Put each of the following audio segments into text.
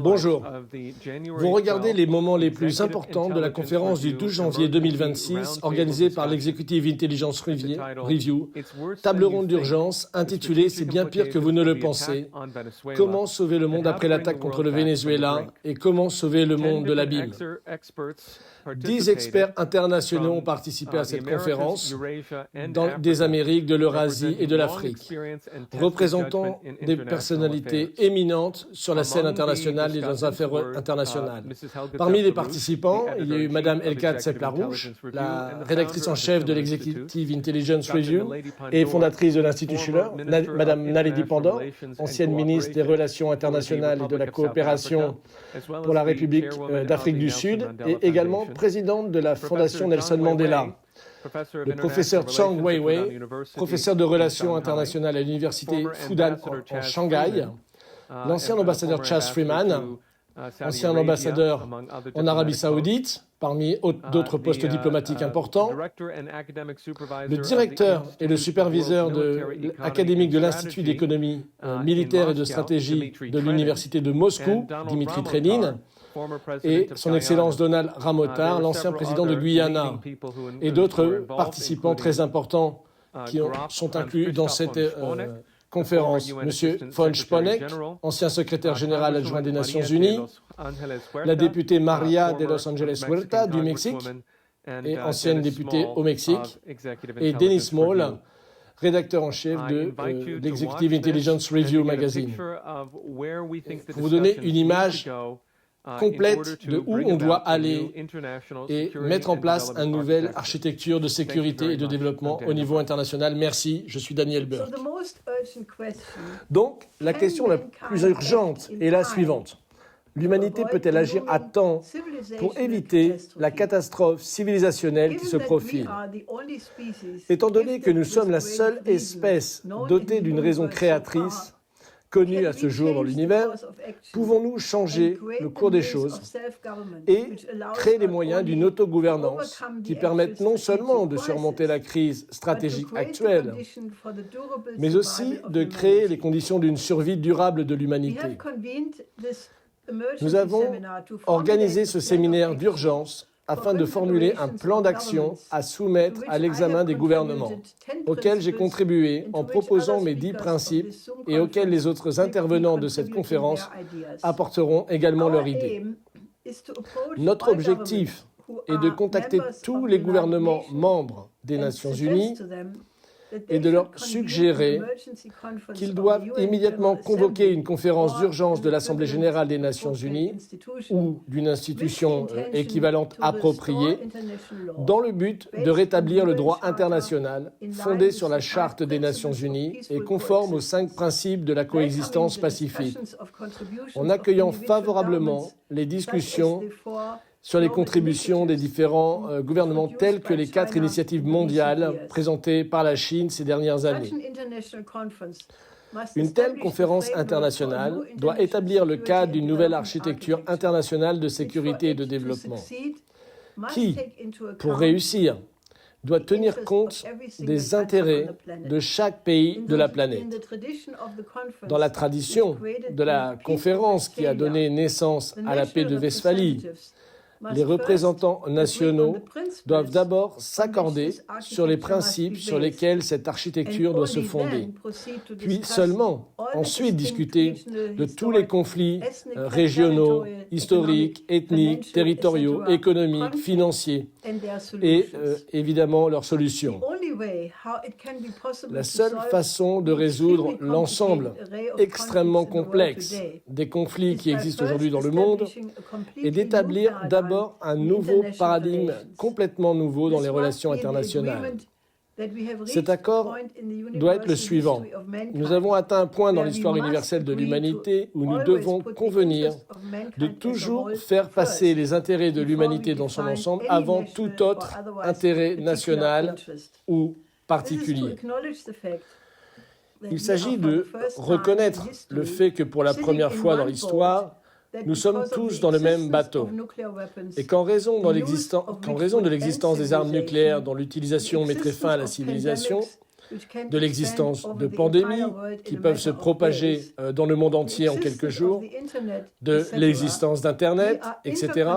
Bonjour. Vous regardez les moments les plus importants de la conférence du 12 janvier 2026 organisée par l'Executive Intelligence Review, table ronde d'urgence intitulée « C'est bien pire que vous ne le pensez. Comment sauver le monde après l'attaque contre le Venezuela et comment sauver le monde de l'abîme ?» 10 experts internationaux ont participé à cette conférence des Amériques, de l'Eurasie et de l'Afrique, représentant des personnalités éminentes sur la scène internationale et dans les affaires internationales. Parmi les participants, il y a eu Mme Elka Tsep-Larouche, la rédactrice en chef de l'Executive Intelligence Review et fondatrice de l'Institut Schiller, Mme Naledi Pandor, ancienne ministre des Relations internationales et de la coopération pour la République d'Afrique du Sud, et également présidente de la Fondation Nelson Mandela. Le professeur Chang Weiwei, professeur de Relations internationales à l'université Fudan en Shanghai, l'ancien ambassadeur Chas Freeman, ancien ambassadeur en Arabie Saoudite, parmi d'autres postes diplomatiques importants, le directeur et le superviseur académique de l'Institut d'économie militaire et de stratégie de l'université de Moscou, Dimitri Trenin, et son Excellence Donald Ramotar, l'ancien président de Guyana, et d'autres participants très importants qui sont inclus dans cette conférence. Monsieur von Sponeck, ancien secrétaire général adjoint des Nations Unies, la députée Maria de Los Angeles Huerta du Mexique, et ancienne députée au Mexique, et Dennis Moll, rédacteur en chef de l'Executive Intelligence Review magazine. Pour vous donner une image complète de où on doit aller et mettre en place une nouvelle architecture de sécurité et de développement au niveau international. Merci, je suis Daniel Burke. Donc, la question la plus urgente est la suivante. L'humanité peut-elle agir à temps pour éviter la catastrophe civilisationnelle qui se profile? Étant donné que nous sommes la seule espèce dotée d'une raison créatrice connue à ce jour dans l'univers, pouvons-nous changer le cours des choses et créer les moyens d'une autogouvernance qui permette non seulement de surmonter la crise stratégique actuelle, mais aussi de créer les conditions d'une survie durable de l'humanité? Nous avons organisé ce séminaire d'urgence afin de formuler un plan d'action à soumettre à l'examen des gouvernements, auquel j'ai contribué en proposant mes 10 principes et auxquels les autres intervenants de cette conférence apporteront également leurs idées. Notre objectif est de contacter tous les gouvernements membres des Nations Unies et de leur suggérer qu'ils doivent immédiatement convoquer une conférence d'urgence de l'Assemblée générale des Nations unies ou d'une institution équivalente appropriée dans le but de rétablir le droit international fondé sur la Charte des Nations unies et conforme aux 5 principes de la coexistence pacifique, en accueillant favorablement les discussions sur les contributions des différents gouvernements telles que les 4 initiatives mondiales présentées par la Chine ces dernières années. Une telle conférence internationale doit établir le cadre d'une nouvelle architecture internationale de sécurité et de développement qui, pour réussir, doit tenir compte des intérêts de chaque pays de la planète. Dans la tradition de la conférence qui a donné naissance à la paix de Westphalie, les représentants nationaux doivent d'abord s'accorder sur les principes sur lesquels cette architecture doit se fonder, puis seulement ensuite discuter de tous les conflits régionaux, historiques, ethniques, territoriaux, économiques, financiers et évidemment leurs solutions. La seule façon de résoudre l'ensemble extrêmement complexe des conflits qui existent aujourd'hui dans le monde est d'établir d'abord un nouveau paradigme complètement nouveau dans les relations internationales. Cet accord doit être le suivant. Nous avons atteint un point dans l'histoire universelle de l'humanité où nous devons convenir de toujours faire passer les intérêts de l'humanité dans son ensemble avant tout autre intérêt national ou particulier. Il s'agit de reconnaître le fait que pour la première fois dans l'histoire, nous sommes tous dans le même bateau et qu'en raison de l'existence des armes nucléaires dont l'utilisation mettrait fin à la civilisation, de l'existence de pandémies qui peuvent se propager dans le monde entier en quelques jours, de l'existence d'Internet, etc.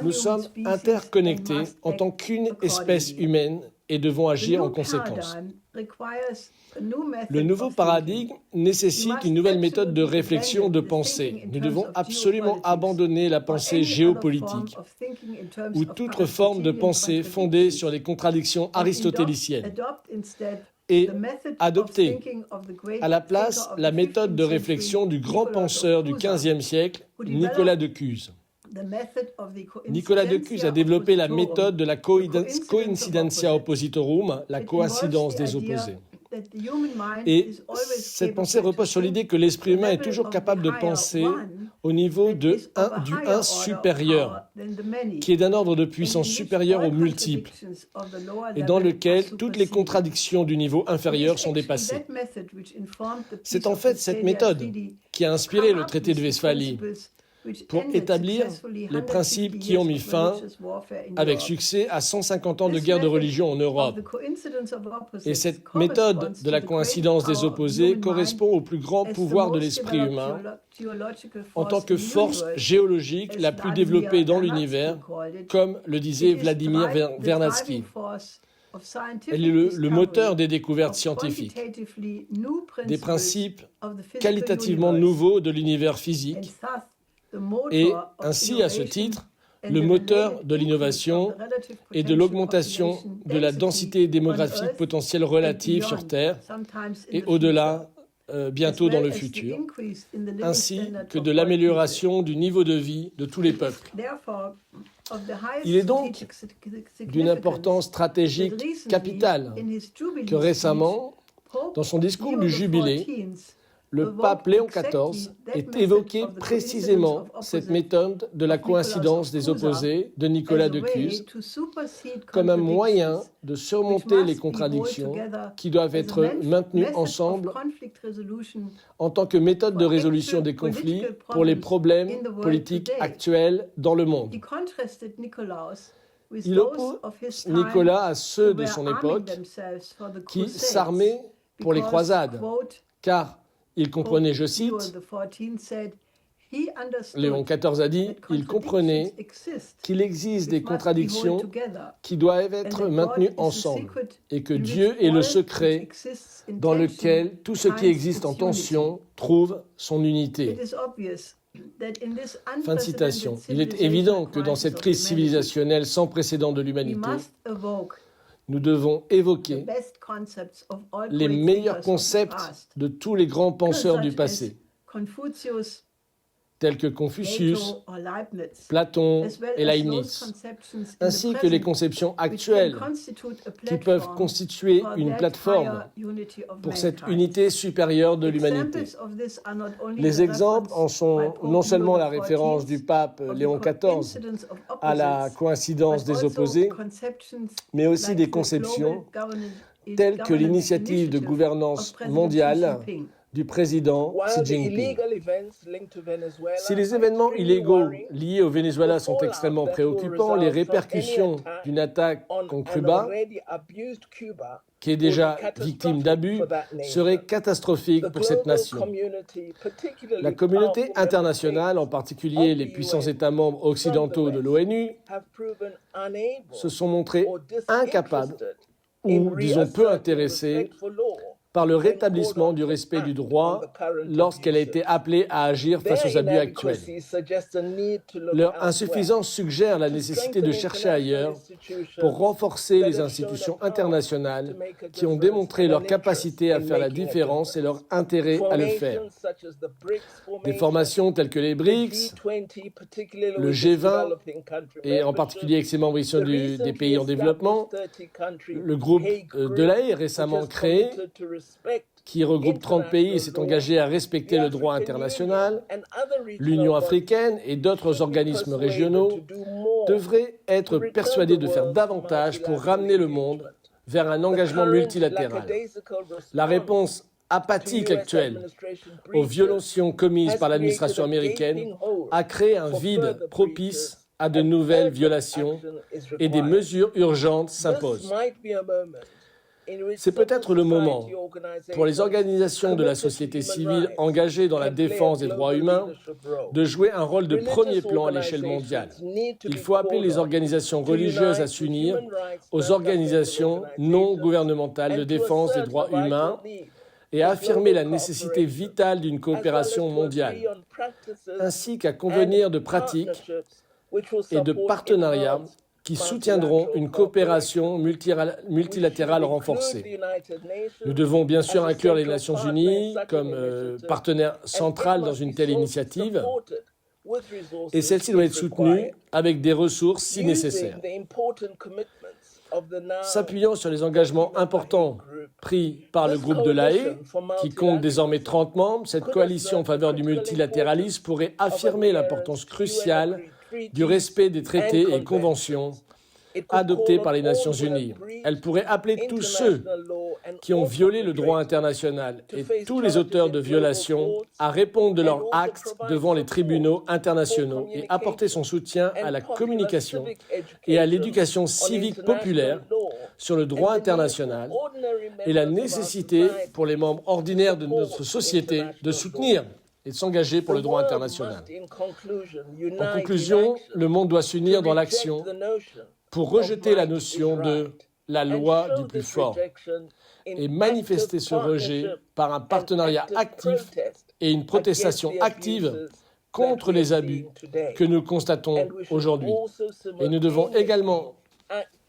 Nous sommes interconnectés en tant qu'une espèce humaine et devons agir en conséquence. Le nouveau paradigme nécessite une nouvelle méthode de réflexion, de pensée. Nous devons absolument abandonner la pensée géopolitique ou toute forme de pensée fondée sur les contradictions aristotéliciennes et adopter à la place la méthode de réflexion du grand penseur du XVe siècle, Nicolas de Cuse. Nicolas de Cuse a développé la méthode de la coincidentia oppositorum, la coïncidence des opposés. Et cette pensée repose sur l'idée que l'esprit humain est toujours capable de penser au niveau du un supérieur, qui est d'un ordre de puissance supérieur aux multiples, et dans lequel toutes les contradictions du niveau inférieur sont dépassées. C'est en fait cette méthode qui a inspiré le traité de Westphalie, pour établir les principes qui ont mis fin avec succès à 150 ans de guerre de religion en Europe. Et cette méthode de la coïncidence des opposés correspond au plus grand pouvoir de l'esprit humain en tant que force géologique la plus développée dans l'univers, comme le disait Vladimir Vernadsky. Elle est le moteur des découvertes scientifiques, des principes qualitativement nouveaux de l'univers physique, et ainsi, à ce titre, le moteur de l'innovation et de l'augmentation de la densité démographique potentielle relative sur Terre et au-delà, bientôt dans le futur, ainsi que de l'amélioration du niveau de vie de tous les peuples. Il est donc d'une importance stratégique capitale que récemment, dans son discours du Jubilé, le pape Léon XIV ait évoqué précisément cette méthode de la coïncidence des opposés de Nicolas de Cuse comme un moyen de surmonter les contradictions qui doivent être maintenues ensemble en tant que méthode de résolution des conflits pour les problèmes politiques actuels dans le monde. Il oppose Nicolas à ceux de son époque qui s'armaient pour les croisades, car il comprenait, je cite, Léon XIV a dit, il comprenait qu'il existe des contradictions qui doivent être maintenues ensemble et que Dieu est le secret dans lequel tout ce qui existe en tension trouve son unité. Fin de citation. Il est évident que dans cette crise civilisationnelle sans précédent de l'humanité, nous devons évoquer les meilleurs concepts de tous les grands penseurs du passé, tels que Confucius, Platon et Leibniz, ainsi que les conceptions actuelles qui peuvent constituer une plateforme pour cette unité supérieure de l'humanité. Les exemples en sont non seulement la référence du pape Léon XIV à la coïncidence des opposés, mais aussi des conceptions telles que l'initiative de gouvernance mondiale du président Xi Jinping. Si les événements illégaux liés au Venezuela sont extrêmement préoccupants, les répercussions d'une attaque contre Cuba, qui est déjà victime d'abus, seraient catastrophiques pour cette nation. La communauté internationale, en particulier les puissants États membres occidentaux de l'ONU, se sont montrés incapables ou, disons, peu intéressés par le rétablissement du respect du droit lorsqu'elle a été appelée à agir face aux abus actuels. Leur insuffisance suggère la nécessité de chercher ailleurs pour renforcer les institutions internationales qui ont démontré leur capacité à faire la différence et leur intérêt à le faire. Des formations telles que les BRICS, le G20, et en particulier avec ses membres issus des pays en développement, le groupe de l'Haye récemment créé, qui regroupe 30 pays et s'est engagé à respecter le droit international, l'Union africaine et d'autres organismes régionaux devraient être persuadés de faire davantage pour ramener le monde vers un engagement multilatéral. La réponse apathique actuelle aux violations commises par l'administration américaine a créé un vide propice à de nouvelles violations et des mesures urgentes s'imposent. C'est peut-être le moment pour les organisations de la société civile engagées dans la défense des droits humains de jouer un rôle de premier plan à l'échelle mondiale. Il faut appeler les organisations religieuses à s'unir aux organisations non gouvernementales de défense des droits humains et à affirmer la nécessité vitale d'une coopération mondiale, ainsi qu'à convenir de pratiques et de partenariats qui soutiendront une coopération multilatérale renforcée. Nous devons bien sûr inclure les Nations Unies comme partenaire central dans une telle initiative, et celle-ci doit être soutenue avec des ressources si nécessaire. S'appuyant sur les engagements importants pris par le groupe de La Haye, qui compte désormais 30 membres, cette coalition en faveur du multilatéralisme pourrait affirmer l'importance cruciale du respect des traités et conventions adoptés par les Nations Unies. Elle pourrait appeler tous ceux qui ont violé le droit international et tous les auteurs de violations à répondre de leurs actes devant les tribunaux internationaux et apporter son soutien à la communication et à l'éducation civique populaire sur le droit international et la nécessité pour les membres ordinaires de notre société de soutenir et de s'engager pour le droit international. En conclusion, le monde doit s'unir dans l'action pour rejeter la notion de la loi du plus fort et manifester ce rejet par un partenariat actif et une protestation active contre les abus que nous constatons aujourd'hui. Et nous devons également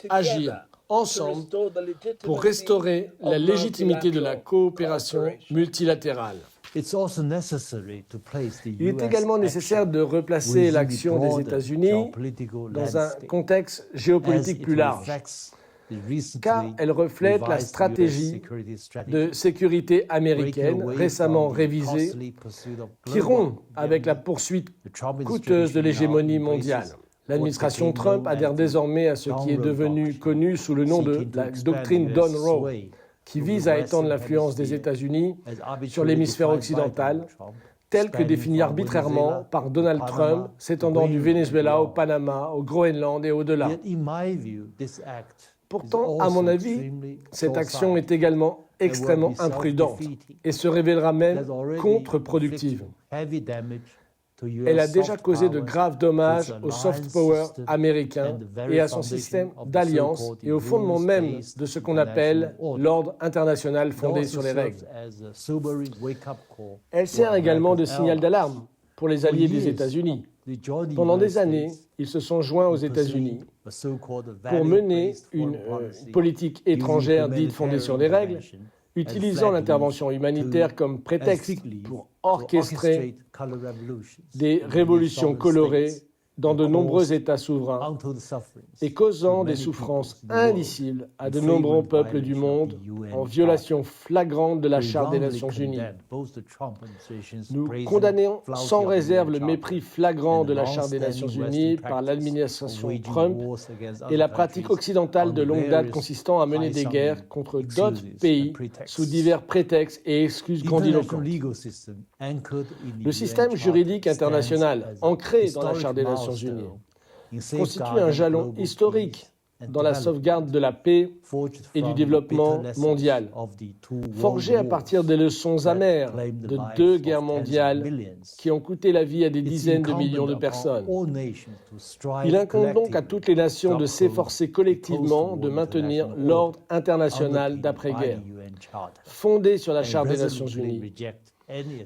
agir ensemble pour restaurer la légitimité de la coopération multilatérale. Il est également nécessaire de replacer l'action des États-Unis dans un contexte géopolitique plus large, car elle reflète la stratégie de sécurité américaine récemment révisée, qui rompt avec la poursuite coûteuse de l'hégémonie mondiale. L'administration Trump adhère désormais à ce qui est devenu connu sous le nom de la doctrine Don Roe, qui vise à étendre l'influence des États-Unis sur l'hémisphère occidental, telle que définie arbitrairement par Donald Trump, s'étendant du Venezuela au Panama, au Groenland et au-delà. Pourtant, à mon avis, cette action est également extrêmement imprudente et se révélera même contre-productive. Elle a déjà causé de graves dommages au soft power américain et à son système d'alliance et au fondement même de ce qu'on appelle l'ordre international fondé sur les règles. Elle sert également de signal d'alarme pour les alliés des États-Unis. Pendant des années, ils se sont joints aux États-Unis pour mener une politique étrangère dite fondée sur les règles, utilisant l'intervention humanitaire comme prétexte pour orchestrer des révolutions colorées dans de nombreux États souverains et causant des souffrances indicibles à de nombreux peuples du monde en violation flagrante de la Charte des Nations Unies. Nous condamnons sans réserve le mépris flagrant de la Charte des Nations Unies par l'administration Trump et la pratique occidentale de longue date consistant à mener des guerres contre d'autres pays sous divers prétextes et excuses grandiloquentes. Le système juridique international ancré dans la Charte des Nations Unies constitue un jalon historique dans la sauvegarde de la paix et du développement mondial, forgé à partir des leçons amères de 2 guerres mondiales qui ont coûté la vie à des dizaines de millions de personnes. Il incombe donc à toutes les nations de s'efforcer collectivement de maintenir l'ordre international d'après-guerre, fondé sur la Charte des Nations Unies,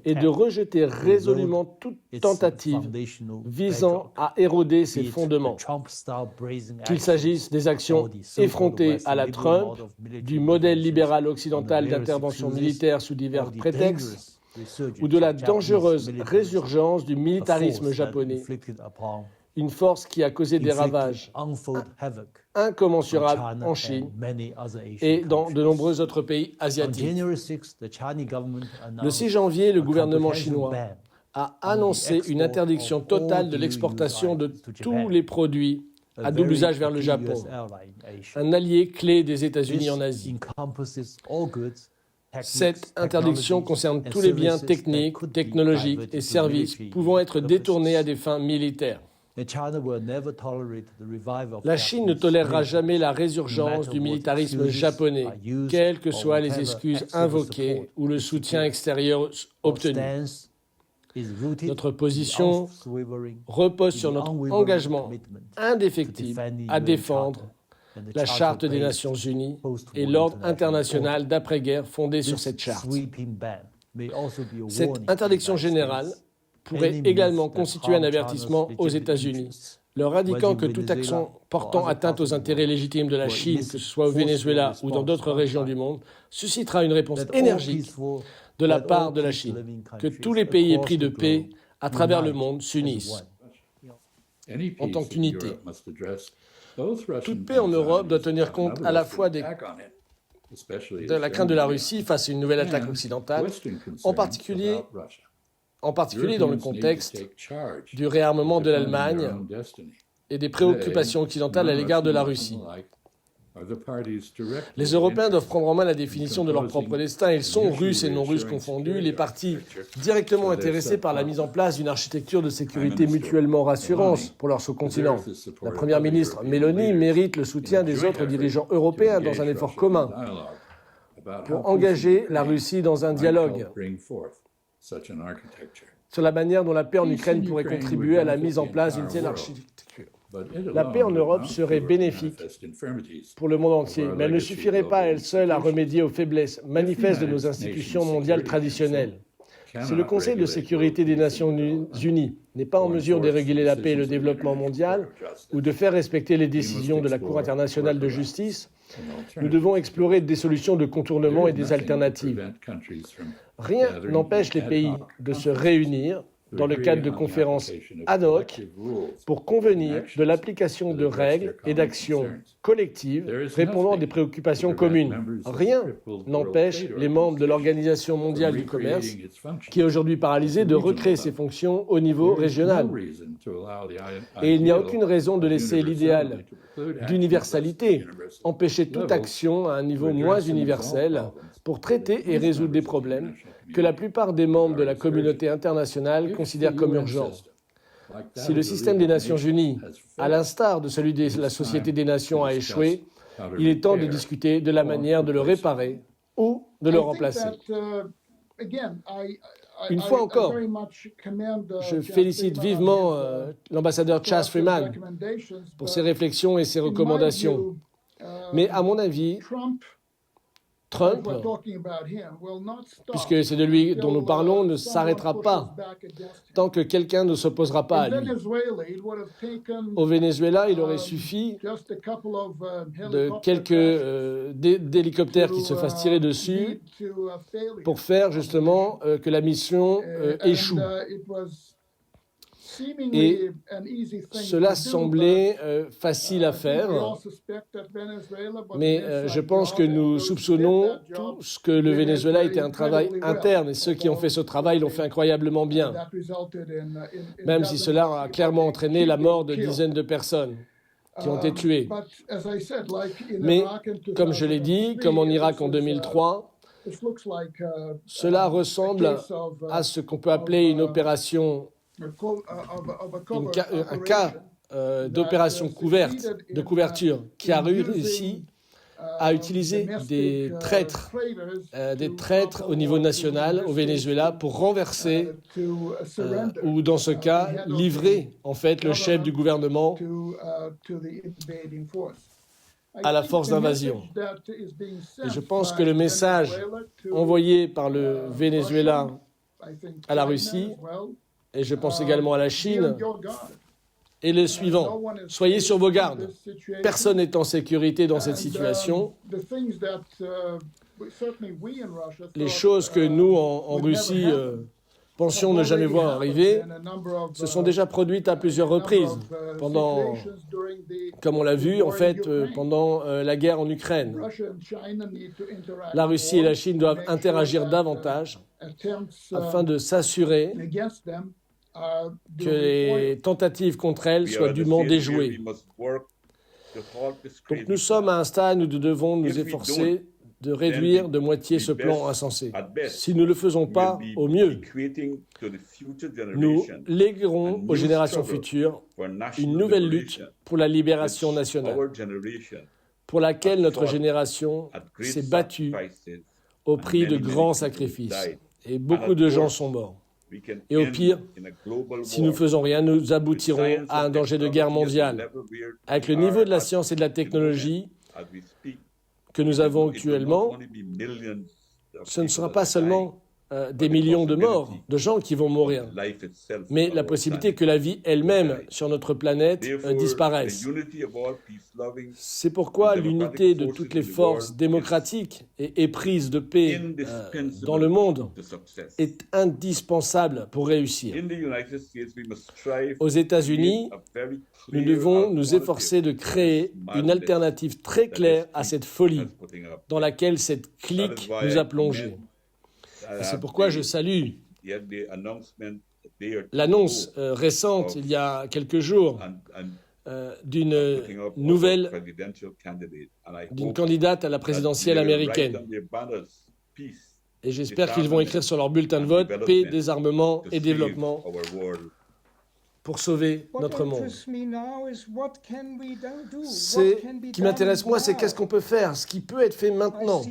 et de rejeter résolument toute tentative visant à éroder ses fondements, qu'il s'agisse des actions effrontées à la Trump, du modèle libéral occidental d'intervention militaire sous divers prétextes, ou de la dangereuse résurgence du militarisme japonais, une force qui a causé des ravages incommensurables en Chine et dans de nombreux autres pays asiatiques. Le 6 janvier, le gouvernement chinois a annoncé une interdiction totale de l'exportation de tous les produits à double usage vers le Japon, un allié clé des États-Unis en Asie. Cette interdiction concerne tous les biens techniques, technologiques et services pouvant être détournés à des fins militaires. La Chine ne tolérera jamais la résurgence du militarisme japonais, quelles que soient les excuses invoquées ou le soutien extérieur obtenu. Notre position repose sur notre engagement indéfectible à défendre la Charte des Nations Unies et l'ordre international d'après-guerre fondé sur cette charte. Cette interdiction générale pourrait également constituer un avertissement aux États-Unis, leur indiquant que toute action portant atteinte aux intérêts légitimes de la Chine, que ce soit au Venezuela ou dans d'autres régions du monde, suscitera une réponse énergique de la part de la Chine, que tous les pays épris de paix à travers le monde s'unissent en tant qu'unité. Toute paix en Europe doit tenir compte à la fois de la crainte de la Russie face à une nouvelle attaque occidentale, en particulier dans le contexte du réarmement de l'Allemagne et des préoccupations occidentales à l'égard de la Russie. Les Européens doivent prendre en main la définition de leur propre destin. Ils sont, Russes et non-Russes confondus, les partis directement intéressés par la mise en place d'une architecture de sécurité mutuellement rassurante pour leur sous-continent. La Première ministre Meloni mérite le soutien des autres dirigeants européens dans un effort commun pour engager la Russie dans un dialogue sur la manière dont la paix en Ukraine pourrait contribuer à la mise en place d'une telle architecture. La paix en Europe serait bénéfique pour le monde entier, mais elle ne suffirait pas à elle seule à remédier aux faiblesses manifestes de nos institutions mondiales traditionnelles. Si le Conseil de sécurité des Nations Unies n'est pas en mesure de réguler la paix et le développement mondial ou de faire respecter les décisions de la Cour internationale de justice, nous devons explorer des solutions de contournement et des alternatives. Rien n'empêche les pays de se réunir dans le cadre de conférences ad hoc pour convenir de l'application de règles et d'actions collectives répondant à des préoccupations communes. Rien n'empêche les membres de l'Organisation mondiale du commerce, qui est aujourd'hui paralysée, de recréer ses fonctions au niveau régional. Et il n'y a aucune raison de laisser l'idéal d'universalité empêcher toute action à un niveau moins universel pour traiter et résoudre des problèmes que la plupart des membres de la communauté internationale considèrent comme urgents. Si le système des Nations Unies, à l'instar de celui de la Société des Nations, a échoué, il est temps de discuter de la manière de le réparer ou de le remplacer. Une fois encore, je félicite vivement l'ambassadeur Chas Freeman pour ses réflexions et ses recommandations. Mais à mon avis, Trump, puisque c'est de lui dont nous parlons, ne s'arrêtera pas tant que quelqu'un ne s'opposera pas à lui. Au Venezuela, il aurait suffi de quelques d'hélicoptères qui se fassent tirer dessus pour faire justement que la mission échoue. Et cela semblait facile à faire, mais je pense que nous soupçonnons tous que le Venezuela était un travail interne, et ceux qui ont fait ce travail l'ont fait incroyablement bien, même si cela a clairement entraîné la mort de dizaines de personnes qui ont été tuées. Mais, comme je l'ai dit, comme en Irak en 2003, cela ressemble à ce qu'on peut appeler une opération, un cas d'opération couverte, de couverture, qui a réussi à utiliser des traîtres au niveau national au Venezuela pour renverser, ou dans ce cas, livrer en fait le chef du gouvernement à la force d'invasion. Et je pense que le message envoyé par le Venezuela à la Russie, et je pense également à la Chine, est le suivant. Soyez sur vos gardes. Personne n'est en sécurité dans cette situation. Les choses que nous, en Russie, pensions ne jamais voir arriver, se sont déjà produites à plusieurs reprises, comme on l'a vu, en fait, pendant la guerre en Ukraine. La Russie et la Chine doivent interagir davantage afin de s'assurer que les tentatives contre elles soient dûment déjouées. Donc nous sommes à un stade où nous devons nous efforcer de réduire de moitié ce plan insensé. Si nous ne le faisons pas, au mieux, nous léguerons aux générations futures une nouvelle lutte pour la libération nationale, pour laquelle notre génération s'est battue au prix de grands sacrifices. Et beaucoup de gens sont morts. Et au pire, si nous ne faisons rien, nous aboutirons à un danger de guerre mondiale. Avec le niveau de la science et de la technologie que nous avons actuellement, ce ne sera pas seulement des millions de morts, de gens qui vont mourir, mais la possibilité que la vie elle-même sur notre planète disparaisse. C'est pourquoi l'unité de toutes les forces démocratiques et éprises de paix dans le monde est indispensable pour réussir. Aux États-Unis, nous devons nous efforcer de créer une alternative très claire à cette folie dans laquelle cette clique nous a plongés. Et c'est pourquoi je salue l'annonce récente, il y a quelques jours, d'une candidate à la présidentielle américaine. Et j'espère qu'ils vont écrire sur leur bulletin de vote « Paix, désarmement et développement » pour sauver notre monde. Ce qui m'intéresse, moi, c'est qu'est-ce qu'on peut faire, ce qui peut être fait maintenant.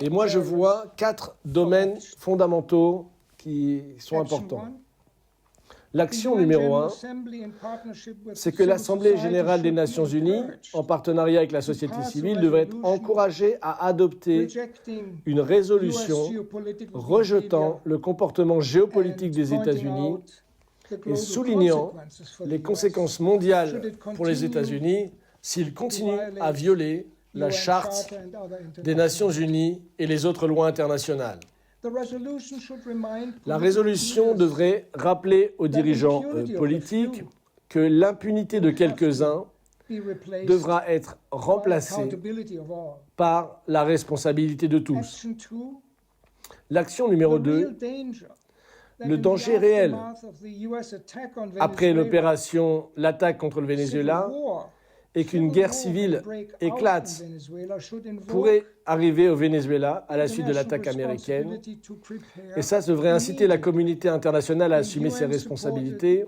Et moi, je vois 4 domaines fondamentaux qui sont importants. L'action numéro 1, c'est que l'Assemblée générale des Nations unies, en partenariat avec la société civile, devrait être encouragée à adopter une résolution rejetant le comportement géopolitique des États-Unis et soulignant les conséquences mondiales pour les États-Unis s'ils continuent à violer la Charte des Nations unies et les autres lois internationales. La résolution devrait rappeler aux dirigeants politiques que l'impunité de quelques-uns devra être remplacée par la responsabilité de tous. L'action numéro 2, le danger réel après l'attaque contre le Venezuela, et qu'une guerre civile éclate pourrait arriver au Venezuela à la suite de l'attaque américaine. Et ça devrait inciter la communauté internationale à assumer ses responsabilités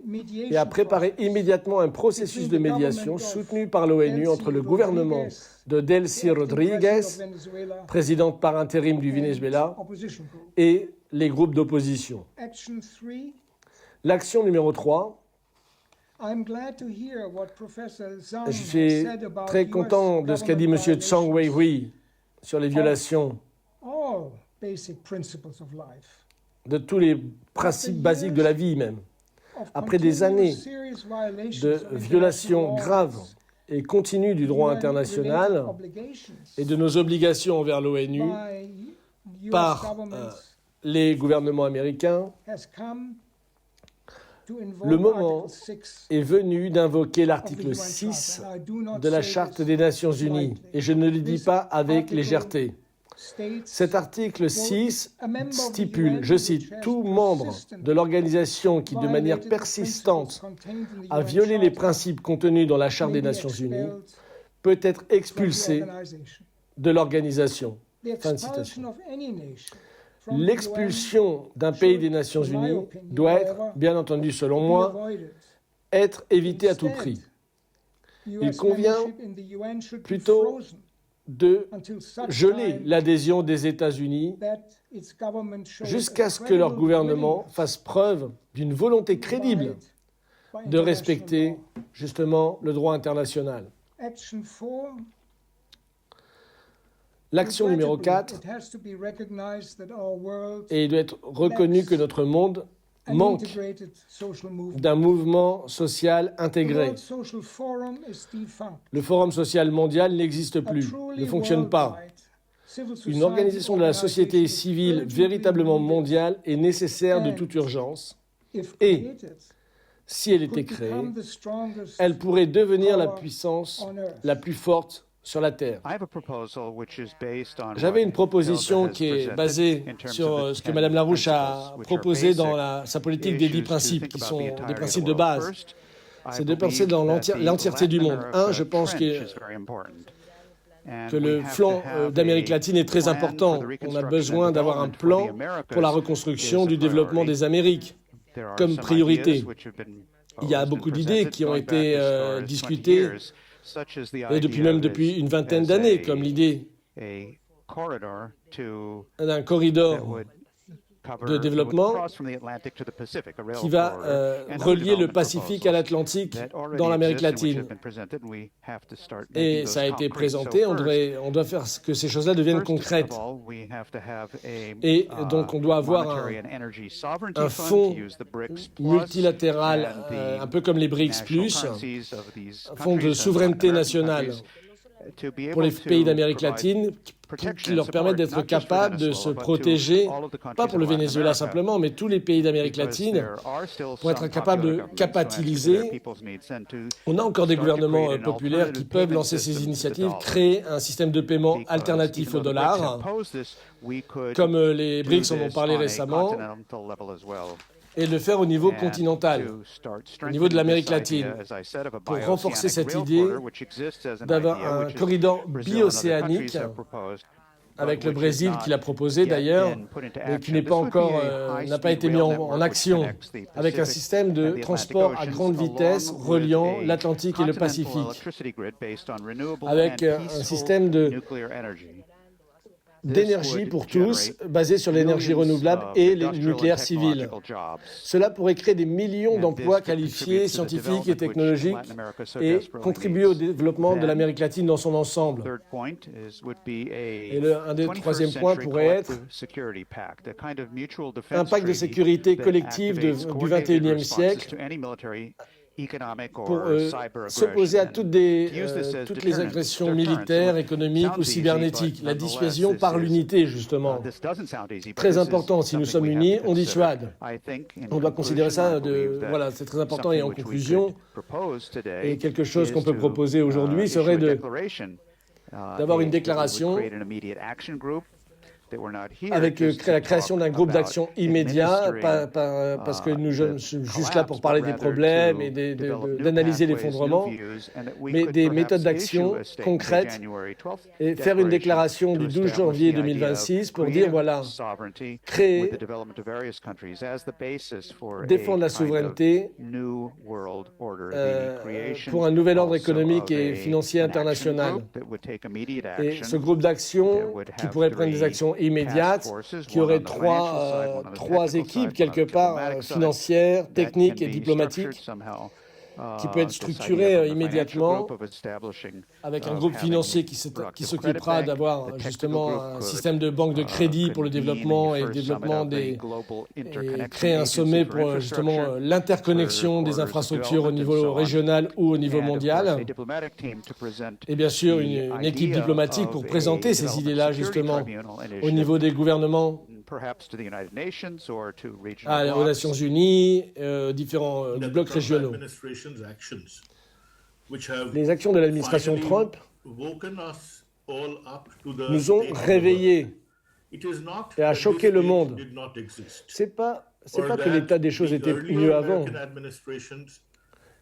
et à préparer immédiatement un processus de médiation soutenu par l'ONU entre le gouvernement de Delcy Rodriguez, présidente par intérim du Venezuela, et les groupes d'opposition. L'action numéro 3, je suis très content de ce qu'a dit M. Zhang Weiwei sur les violations de tous les principes basiques de la vie même. Après des années de violations graves et continues du droit international et de nos obligations envers l'ONU par les gouvernements américains, le moment est venu d'invoquer l'article 6 de la Charte des Nations Unies, et je ne le dis pas avec légèreté. Cet article 6 stipule, je cite, « Tout membre de l'organisation qui, de manière persistante, a violé les principes contenus dans la Charte des Nations Unies peut être expulsé de l'organisation. » Fin de citation. L'expulsion d'un pays des Nations Unies doit être, bien entendu selon moi, être évitée à tout prix. Il convient plutôt de geler l'adhésion des États-Unis jusqu'à ce que leur gouvernement fasse preuve d'une volonté crédible de respecter justement le droit international. L'action numéro 4, et il doit être reconnu que notre monde manque d'un mouvement social intégré. Le Forum social mondial n'existe plus, ne fonctionne pas. Une organisation de la société civile véritablement mondiale est nécessaire de toute urgence et, si elle était créée, elle pourrait devenir la puissance la plus forte sur la Terre. J'avais une proposition qui est basée sur ce que Mme Larouche a proposé dans sa politique des 10 principes, qui sont des principes de base. C'est de penser dans l'entièreté du monde. Je pense que que le flanc d'Amérique latine est très important. On a besoin d'avoir un plan pour la reconstruction du développement des Amériques comme priorité. Il y a beaucoup d'idées qui ont été discutées et depuis une vingtaine d'années, comme l'idée d'un corridor de développement qui va relier le Pacifique à l'Atlantique dans l'Amérique latine. Et ça a été présenté, on doit faire que ces choses-là deviennent concrètes. Et donc on doit avoir un fonds multilatéral, un peu comme les BRICS+, un fonds de souveraineté nationale pour les pays d'Amérique latine, qui leur permettent d'être capables de se protéger, pas pour le Venezuela simplement, mais tous les pays d'Amérique latine, pour être capables de capitaliser. On a encore des gouvernements populaires qui peuvent lancer ces initiatives, créer un système de paiement alternatif au dollar, comme les BRICS en ont parlé récemment, et le faire au niveau continental, au niveau de l'Amérique latine, pour renforcer cette idée d'avoir un corridor biocéanique, avec le Brésil qui l'a proposé d'ailleurs, mais qui n'est pas encore, n'a pas été mis en action, avec un système de transport à grande vitesse reliant l'Atlantique et le Pacifique, avec un système d'énergie pour tous, basé sur l'énergie renouvelable et le nucléaire civil. Cela pourrait créer des millions d'emplois qualifiés, scientifiques et technologiques et contribuer au développement de l'Amérique latine dans son ensemble. Et un des troisièmes points pourrait être un pacte de sécurité collective du XXIe siècle pour s'opposer à toutes les agressions militaires, économiques ou cybernétiques. La dissuasion par l'unité, justement. Très important, si nous sommes unis, on dissuade. On doit considérer ça, voilà, c'est très important. Et en conclusion, et quelque chose qu'on peut proposer aujourd'hui serait d'avoir une déclaration avec la création d'un groupe d'action immédiat, parce que nous sommes juste là pour parler des problèmes et d'analyser l'effondrement, mais des méthodes d'action concrètes et faire une déclaration du 12 janvier 2026 pour dire, voilà, créer, défendre la souveraineté pour un nouvel ordre économique et financier international. Et ce groupe d'action qui pourrait prendre des actions immédiates, qui aurait trois équipes quelque part, financières, techniques et diplomatiques, qui peut être structuré immédiatement avec un groupe financier qui s'occupera d'avoir justement un système de banque de crédit pour le développement et le développement et créer un sommet pour justement l'interconnexion des infrastructures au niveau régional ou au niveau mondial. Et bien sûr, une équipe diplomatique pour présenter ces idées-là justement au niveau des gouvernements, aux Nations Unies, différents blocs régionaux. Les actions de l'administration Trump nous ont réveillés et a choqué le monde. C'est pas que l'état des choses était mieux avant,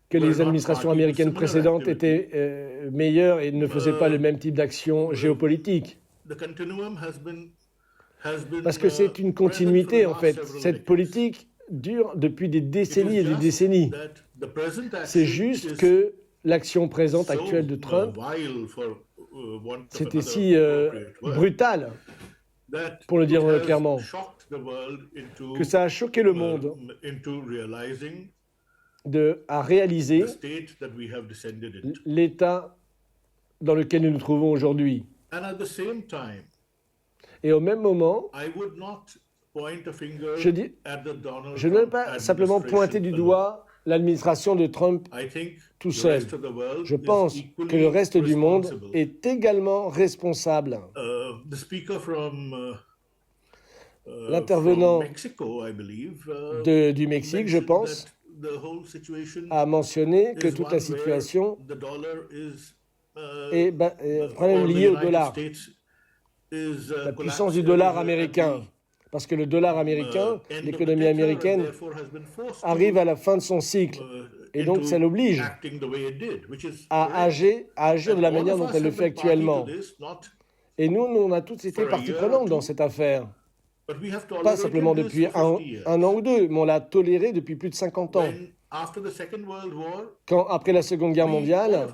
que les administrations américaines précédentes étaient meilleures et ne faisaient pas le même type d'action géopolitique. Parce que c'est une continuité, en fait. Cette politique dure depuis des décennies et des décennies. C'est juste que l'action présente actuelle de Trump, c'était si brutal, pour le dire clairement, que ça a choqué le monde à réaliser l'état dans lequel nous nous trouvons aujourd'hui. Et au même moment, je ne veux pas simplement pointer du doigt l'administration de Trump tout seul. Je pense que le reste du monde est également responsable. L'intervenant du Mexique, je pense, a mentionné que toute la situation est un problème lié au dollar. La puissance du dollar américain, parce que le dollar américain, l'économie américaine, arrive à la fin de son cycle. Et donc, ça l'oblige à agir de la manière dont elle le fait actuellement. Et nous, on a tous été partie prenante dans cette affaire. Pas simplement depuis un an ou deux, mais on l'a toléré depuis plus de 50 ans. Quand, après la Seconde Guerre mondiale,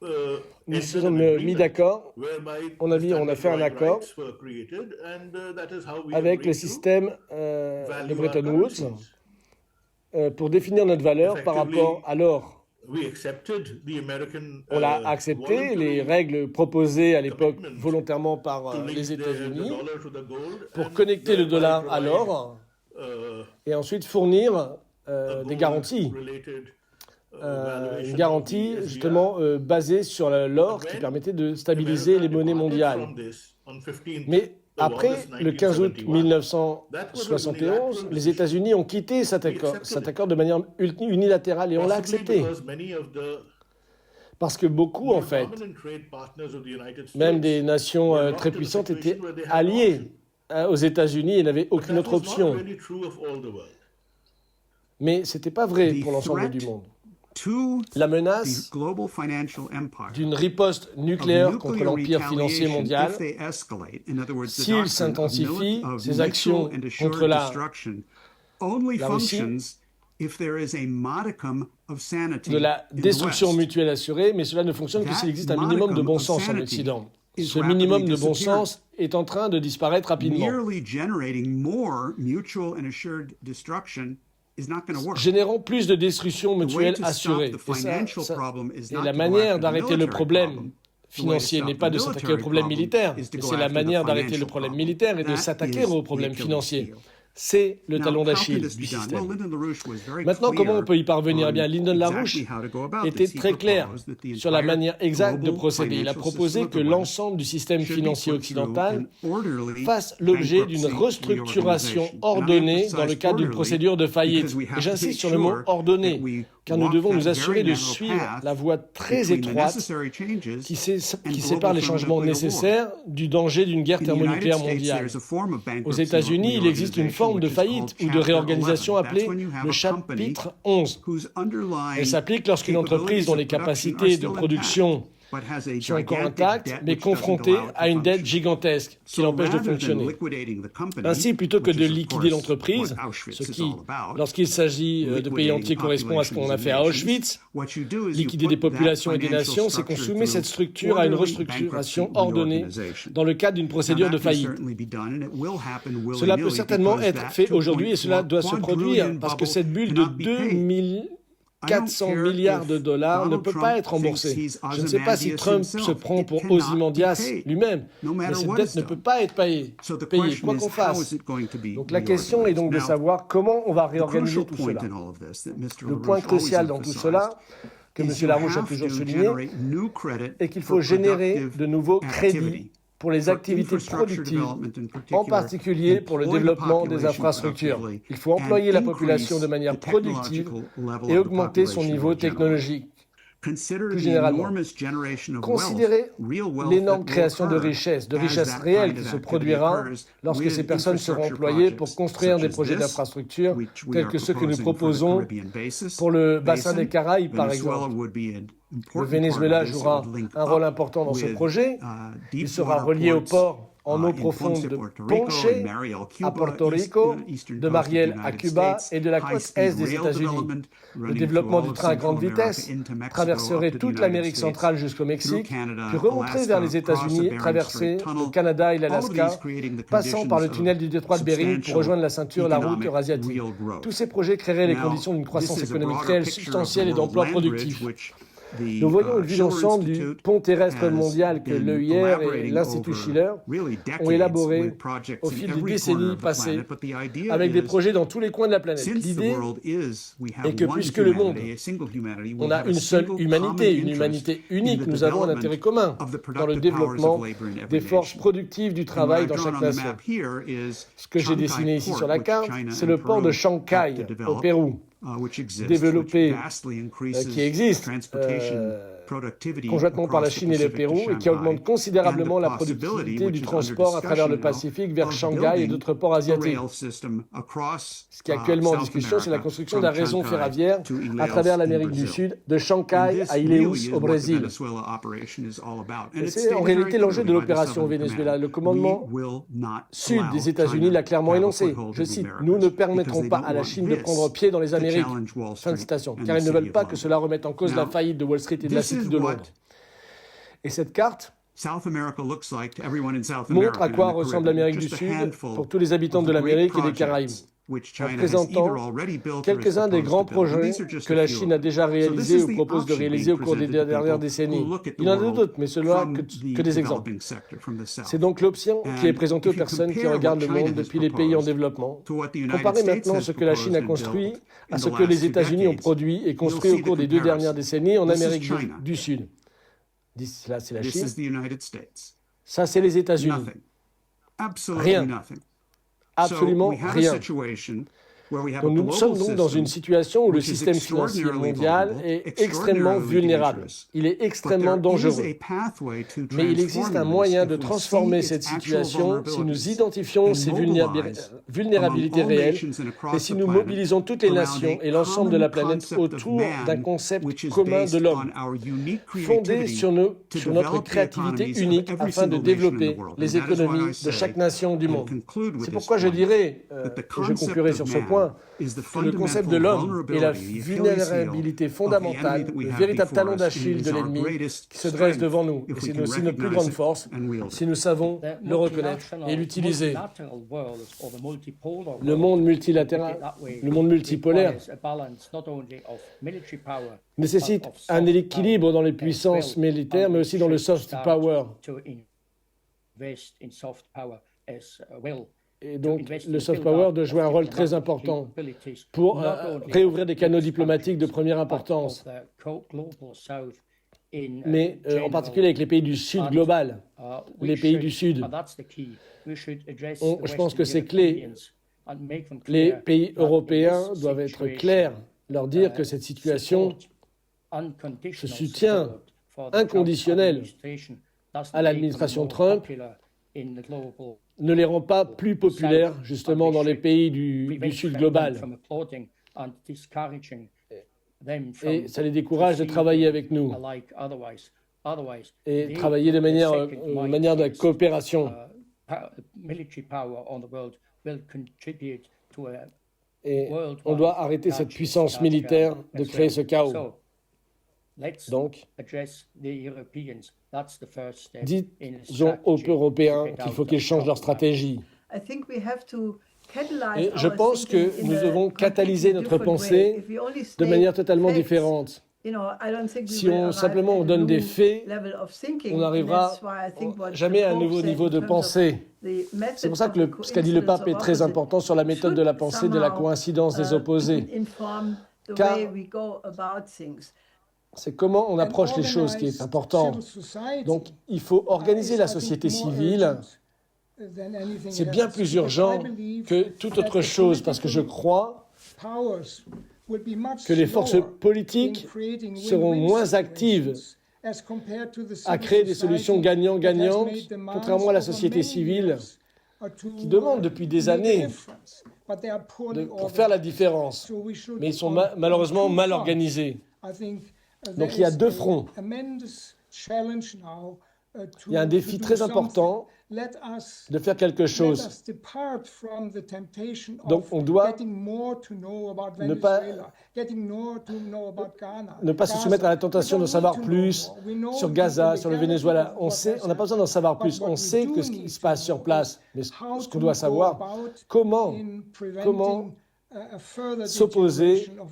nous nous sommes mis d'accord, on a fait un accord avec le système de Bretton Woods pour définir notre valeur par rapport à l'or. On a accepté les règles proposées à l'époque volontairement par les États-Unis pour connecter le dollar à l'or et ensuite fournir des garanties. Une garantie justement basée sur l'or qui permettait de stabiliser les monnaies mondiales. Mais après le 15 août 1971, les États-Unis ont quitté cet accord de manière unilatérale et on l'a accepté. Parce que beaucoup, en fait, même des nations très puissantes, étaient alliées aux États-Unis et n'avaient aucune autre option. Mais ce n'était pas vrai pour l'ensemble du monde. La menace d'une riposte nucléaire contre l'empire financier mondial, s'il s'intensifie, ces actions contre la Russie, de la destruction mutuelle assurée, mais cela ne fonctionne que s'il existe un minimum de bon sens en Occident. Ce minimum de bon sens est en train de disparaître rapidement. Générant plus de destruction mutuelle assurée. Et la manière d'arrêter le problème financier n'est pas de s'attaquer au problème militaire, mais c'est la manière d'arrêter le problème militaire et de s'attaquer au problème financier. C'est le talon d'Achille du système. Maintenant, comment on peut y parvenir? Eh bien, Lyndon LaRouche était très clair sur la manière exacte de procéder. Il a proposé que l'ensemble du système financier occidental fasse l'objet d'une restructuration ordonnée dans le cadre d'une procédure de faillite. Et j'insiste sur le mot « ordonnée », car nous devons nous assurer de suivre la voie très étroite qui sépare les changements nécessaires du danger d'une guerre thermonucléaire mondiale. Aux États-Unis, il existe une forme de faillite ou de réorganisation appelée le chapitre 11. Elle s'applique lorsqu'une entreprise dont les capacités de production sont encore intactes, mais confrontée à une dette gigantesque qui l'empêche de fonctionner. Ainsi, plutôt que de liquider l'entreprise, ce qui, lorsqu'il s'agit de pays entiers, correspond à ce qu'on a fait à Auschwitz, liquider des populations et des nations, c'est qu'on soumet cette structure à une restructuration ordonnée dans le cadre d'une procédure de faillite. Cela peut certainement être fait aujourd'hui et cela doit se produire parce que cette bulle de 400 milliards de dollars ne peut pas être remboursée. Je ne sais pas si Trump se prend pour Ozymandias lui-même, mais cette dette ne peut pas être payée, quoi qu'on fasse. Donc la question est donc de savoir comment on va réorganiser tout cela. Le point crucial dans tout cela, que M. LaRouche a toujours souligné, est qu'il faut générer de nouveaux crédits pour les activités productives, en particulier pour le développement des infrastructures. Il faut employer la population de manière productive et augmenter son niveau technologique. Plus généralement, considérez l'énorme création de richesses réelles qui se produira lorsque ces personnes seront employées pour construire des projets d'infrastructures tels que ceux que nous proposons pour le bassin des Caraïbes, par exemple. Le Venezuela jouera un rôle important dans ce projet. Il sera relié au port en eau profonde de Ponche à Porto Rico, de Mariel à Cuba et de la côte est des États-Unis. Le développement du train à grande vitesse traverserait toute l'Amérique centrale jusqu'au Mexique, puis remonterait vers les États-Unis, traverser le Canada et l'Alaska, passant par le tunnel du détroit de Bering pour rejoindre la ceinture, la route eurasiatique. Tous ces projets créeraient les conditions d'une croissance économique réelle substantielle et d'emplois productifs. Nous voyons une vue d'ensemble du pont terrestre mondial que l'EIR et l'Institut Schiller ont élaboré au fil des décennies passées, avec des projets dans tous les coins de la planète. L'idée est que puisque le monde, on a une seule humanité, une humanité unique, nous avons un intérêt commun dans le développement des forces productives du travail dans chaque nation. Ce que j'ai dessiné ici sur la carte, c'est le port de Shanghai, au Pérou, développé, qui existe, conjointement par la Chine et le Pérou, et qui augmente considérablement la productivité du transport à travers le Pacifique vers Shanghai et d'autres ports asiatiques. Ce qui est actuellement en discussion, c'est la construction d'un réseau ferroviaire à travers l'Amérique du Sud, de Shanghai à Ilhéus au Brésil. C'est en réalité l'enjeu de l'opération au Venezuela. Le commandement sud des États-Unis l'a clairement énoncé. Je cite, « Nous ne permettrons pas à la Chine de prendre pied dans les Amériques », fin de citation, car ils ne veulent pas que cela remette en cause la faillite de Wall Street et de la City de Londres. Et cette carte montre à quoi ressemble l'Amérique du Sud pour tous les habitants de l'Amérique et des Caraïbes, en présentant quelques-uns des grands projets que la Chine a déjà réalisés ou propose de réaliser au cours des dernières décennies. Il y en a d'autres, mais cela que des exemples. C'est donc l'option qui est présentée aux personnes qui regardent le monde depuis les pays en développement. Comparez maintenant ce que la Chine a construit à ce que les États-Unis ont produit et construit au cours des 2 dernières décennies en Amérique du Sud. Là, c'est la Chine. Ça, c'est les États-Unis. Rien. Absolument rien. Donc nous sommes donc dans une situation où le système financier mondial est extrêmement vulnérable. Il est extrêmement dangereux. Mais il existe un moyen de transformer cette situation si nous identifions ces vulnérabilités réelles et si nous mobilisons toutes les nations et l'ensemble de la planète autour d'un concept commun de l'homme, fondé sur notre créativité unique afin de développer les économies de chaque nation du monde. C'est pourquoi je dirais, et je conclurai sur ce point, que le concept de l'homme est la vulnérabilité fondamentale, le véritable talon d'Achille de l'ennemi qui se dresse devant nous. Et c'est aussi notre plus grande force si nous savons le reconnaître et l'utiliser. Le monde multilatéral, le monde multipolaire nécessite un équilibre dans les puissances militaires, mais aussi dans le soft power. Et donc, le soft power doit jouer un rôle très important pour réouvrir des canaux diplomatiques de première importance. Mais en particulier avec les pays du Sud global, les pays du Sud. Je pense que c'est clé. Les pays européens doivent être clairs, leur dire que cette situation, ce soutien inconditionnel à l'administration Trump ne les rend pas plus populaires, justement, dans les pays du Sud global. Et ça les décourage de travailler avec nous et travailler de manière de la coopération. Et on doit arrêter cette puissance militaire de créer ce chaos. Donc, disons aux Européens qu'il faut qu'ils changent leur stratégie. Et je pense que nous devons catalyser notre pensée de manière totalement différente. Si on donne des faits, on n'arrivera jamais à un nouveau niveau de pensée. C'est pour ça que ce qu'a dit le pape est très important sur la méthode de la pensée, de la coïncidence des opposés. Car c'est comment on approche les choses qui est important. Donc, il faut organiser la société civile. C'est bien plus urgent que toute autre chose, parce que je crois que les forces politiques seront moins actives à créer des solutions gagnant-gagnantes, contrairement à la société civile, qui demande depuis des années pour faire la différence. Mais ils sont malheureusement mal organisés. Donc il y a 2 fronts. Il y a un défi très important de faire quelque chose. Donc on doit ne pas se soumettre à la tentation de savoir plus sur Gaza, sur le Venezuela. On n'a pas besoin d'en savoir plus. On sait ce qui se passe sur place. Mais ce qu'on doit savoir, comment s'opposer à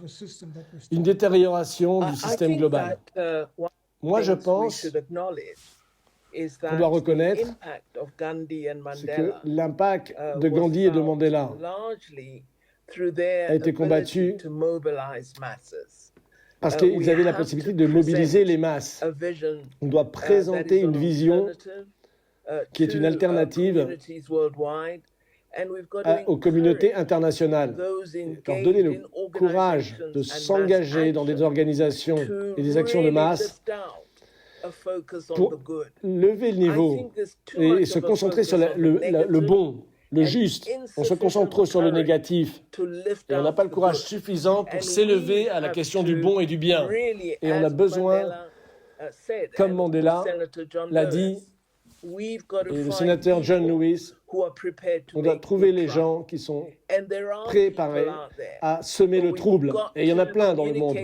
une détérioration du système global. Moi, je pense qu'on doit reconnaître que l'impact de Gandhi et de Mandela a été combattu parce qu'ils avaient la possibilité de mobiliser les masses. On doit présenter une vision qui est une alternative aux communautés internationales, leur donner le courage de s'engager dans des organisations et des actions de masse pour lever le niveau et se concentrer sur le bon, le juste. On se concentre trop sur le négatif et on n'a pas le courage suffisant pour s'élever à la question du bon et du bien. Et on a besoin, comme Mandela l'a dit, et le sénateur John Lewis, on doit trouver les gens qui sont préparés à semer le trouble. Et il y en a plein dans le monde.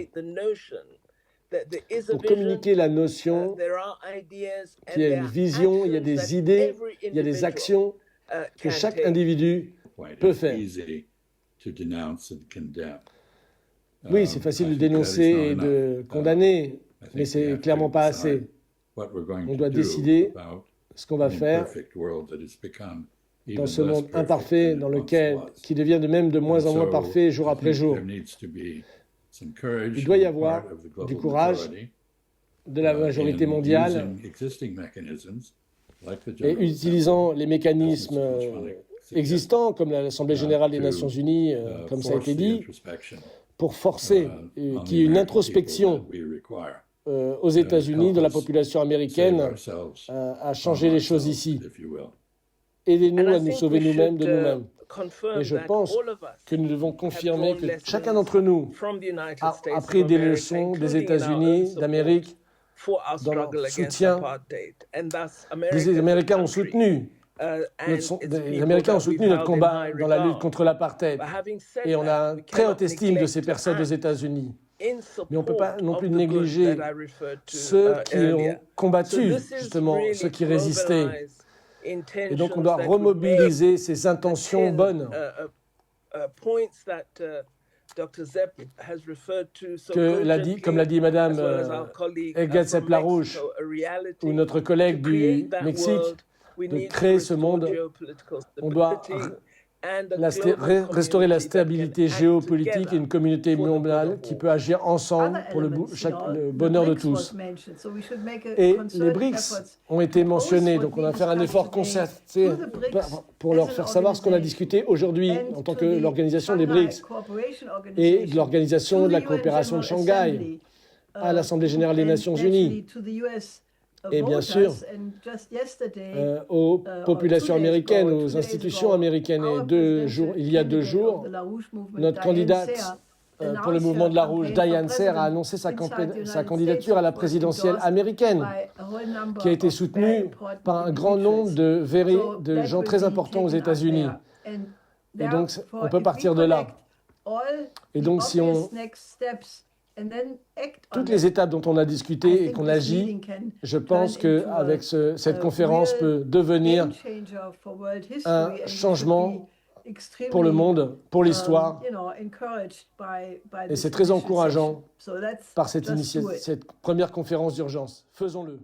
Pour communiquer la notion qu'il y a une vision, il y a des idées, il y a des actions que chaque individu peut faire. Oui, c'est facile de dénoncer et de condamner, mais c'est clairement pas assez. On doit décider ce qu'on va faire dans ce monde imparfait qui devient de même de moins en moins parfait jour après jour. Il doit y avoir du courage de la majorité mondiale et utilisant les mécanismes existants comme l'Assemblée générale des Nations unies, comme ça a été dit, pour forcer qu'il y ait une introspection aux États-Unis de la population américaine à changer les choses ici. Aidez-nous à nous sauver nous-mêmes de nous-mêmes. Et je pense que nous devons confirmer que chacun d'entre nous a appris des leçons des États-Unis, d'Amérique, dans leur soutien. Les Américains ont soutenu notre combat dans la lutte contre l'apartheid. Et on a une très haute estime de ces personnes aux États-Unis. Mais on ne peut pas non plus négliger ceux qui ont combattu, justement, ceux qui résistaient. Et donc, on doit remobiliser ces intentions bonnes comme l'a dit Madame Edgar Zepp-Larouche ou notre collègue du Mexique, de créer ce monde. On doit restaurer la stabilité géopolitique et une communauté mondiale qui peut agir ensemble pour le bonheur de tous. Et les BRICS ont été mentionnés, donc on va faire un effort concerté pour leur faire savoir ce qu'on a discuté aujourd'hui en tant que l'organisation des BRICS et de l'organisation de la coopération de Shanghai à l'Assemblée générale des Nations unies. Et bien sûr, aux populations américaines, aux institutions américaines. Et il y a 2 jours, notre candidate pour le mouvement de la Rouge, Diane Serre, a annoncé sa candidature à la présidentielle américaine, qui a été soutenue par un grand nombre de gens très importants aux États-Unis. Et donc, on peut partir de là. Et donc, si on... Toutes les étapes dont on a discuté et qu'on agit, je pense qu'avec cette conférence peut devenir un changement pour le monde, pour l'histoire. Et c'est très encourageant par cette première conférence d'urgence. Faisons-le.